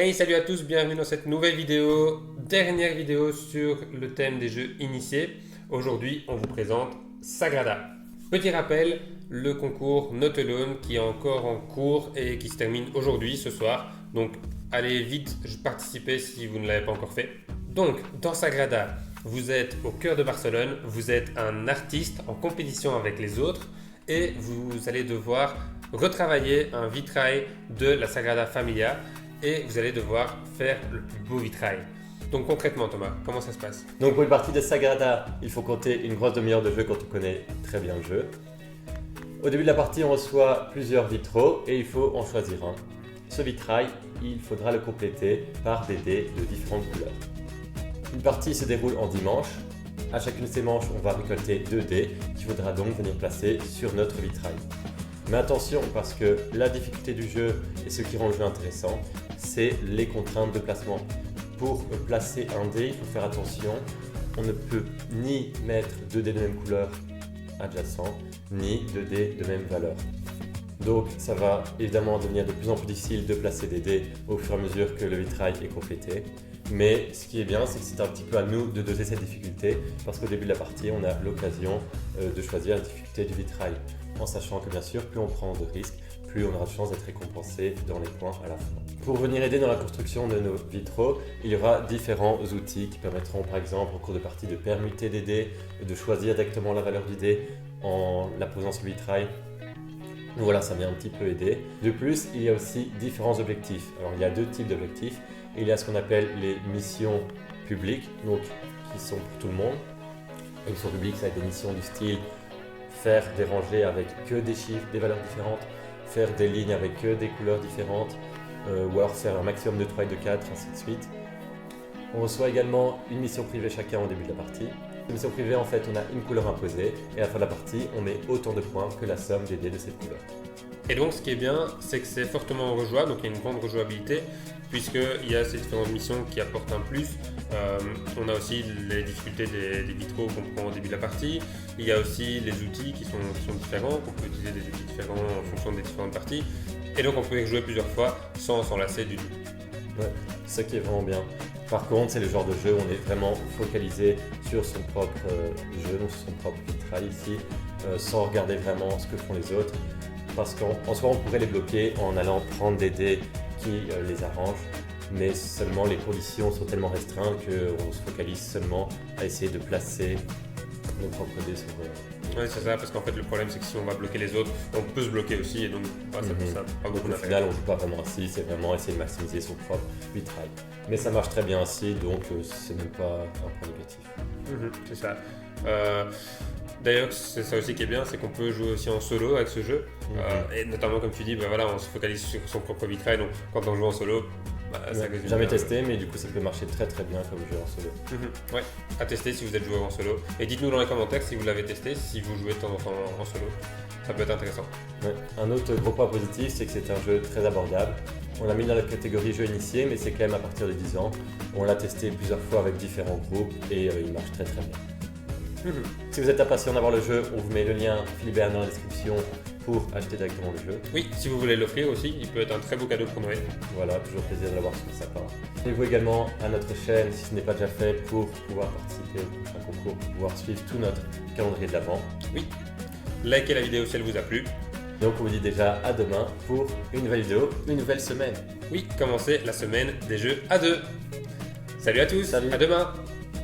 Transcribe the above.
Hey, salut à tous, bienvenue dans cette nouvelle vidéo, dernière vidéo sur le thème des jeux initiés. Aujourd'hui, on vous présente Sagrada. Petit rappel, le concours Not Alone qui est encore en cours et qui se termine aujourd'hui, ce soir. Donc, allez vite participer si vous ne l'avez pas encore fait. Donc, dans Sagrada, vous êtes au cœur de Barcelone, vous êtes un artiste en compétition avec les autres et vous allez devoir retravailler un vitrail de la Sagrada Familia. Et vous allez devoir faire le plus beau vitrail. Donc concrètement Thomas, comment ça se passe? Donc pour une partie de Sagrada, il faut compter une grosse demi-heure de jeu quand on connaît très bien le jeu. Au début de la partie, on reçoit plusieurs vitraux et il faut en choisir un. Ce vitrail, il faudra le compléter par des dés de différentes couleurs. Une partie se déroule en 10 manches. À chacune de ces manches, on va récolter 2 dés qu'il faudra donc venir placer sur notre vitrail. Mais attention, parce que la difficulté du jeu et ce qui rend le jeu intéressant, c'est les contraintes de placement. Pour placer un dé, il faut faire attention, on ne peut ni mettre 2 dés de même couleur adjacents, ni 2 dés de même valeur. Donc ça va évidemment devenir de plus en plus difficile de placer des dés au fur et à mesure que le vitrail est complété. Mais ce qui est bien, c'est que c'est un petit peu à nous de doser cette difficulté, parce qu'au début de la partie, on a l'occasion de choisir la difficulté du vitrail, en sachant que bien sûr, plus on prend de risques, plus on aura de chance d'être récompensé dans les points à la fin. Pour venir aider dans la construction de nos vitraux, il y aura différents outils qui permettront par exemple en cours de partie de permuter des dés, de choisir directement la valeur du dé en la posant sur le vitrail. Voilà, ça vient un petit peu aider. De plus, il y a aussi différents objectifs. Alors il y a 2 types d'objectifs. Il y a ce qu'on appelle les missions publiques, donc qui sont pour tout le monde. Les missions publiques, ça va être des missions du style faire des rangées avec que des chiffres, des valeurs différentes, faire des lignes avec que des couleurs différentes, ou alors faire un maximum de 3 et de 4, ainsi de suite. On reçoit également une mission privée chacun au début de la partie. Une mission privée, en fait, on a une couleur imposée et à la fin de la partie, on met autant de points que la somme des dés de cette couleur. Et donc ce qui est bien, c'est que c'est fortement rejouable, donc il y a une grande rejouabilité, puisqu'il y a ces différentes missions qui apportent un plus. On a aussi les difficultés des vitraux qu'on prend au début de la partie. Il y a aussi les outils qui sont différents, qu'on peut utiliser des outils différents en fonction des différentes parties. Et donc on peut y jouer plusieurs fois sans s'en lasser du tout. Ouais, c'est ça qui est vraiment bien. Par contre, c'est le genre de jeu où on est vraiment focalisé sur son propre jeu, donc sur son propre vitrail ici, sans regarder vraiment ce que font les autres. Parce qu'en soi, on pourrait les bloquer en allant prendre des dés qui les arrangent, mais seulement les conditions sont tellement restreintes qu'on se focalise seulement à essayer de placer nos propres dés sur Oui, c'est ça, parce qu'en fait le problème c'est que si on va bloquer les autres, on peut se bloquer aussi, et donc c'est pour ça pas beaucoup au d'intérêt. final, on ne joue pas vraiment ainsi, c'est vraiment essayer de maximiser son propre vitrail. Mais ça marche très bien ainsi, donc c'est même pas un point négatif. C'est ça. D'ailleurs, c'est ça aussi qui est bien, c'est qu'on peut jouer aussi en solo avec ce jeu. Et notamment, comme tu dis, voilà, on se focalise sur son propre vitrail. Donc, quand on joue en solo, ça résume jamais bien. testé, mais du coup, ça peut marcher très très bien comme jeu en solo. Ouais, à tester si vous êtes joueur en solo. Et dites-nous dans les commentaires si vous l'avez testé, si vous jouez de temps en temps en solo. Ça peut être intéressant. Ouais. Un autre gros point positif, c'est que c'est un jeu très abordable. On l'a mis dans la catégorie jeu initié, mais c'est quand même à partir de 10 ans. On l'a testé plusieurs fois avec différents groupes et il marche très très bien. Si vous êtes impatient d'avoir le jeu, on vous met le lien Philibert dans la description pour acheter directement le jeu. Oui, si vous voulez l'offrir aussi, il peut être un très beau cadeau pour Noël. Voilà, toujours plaisir de l'avoir sur le sapin. Abonnez-vous également à notre chaîne si ce n'est pas déjà fait pour pouvoir participer au prochain concours, pour pouvoir suivre tout notre calendrier de l'avant. Oui, likez la vidéo si elle vous a plu. Donc on vous dit déjà à demain pour une nouvelle vidéo, une nouvelle semaine. Oui, commencez la semaine des jeux à 2. Salut à tous, Salut. à demain.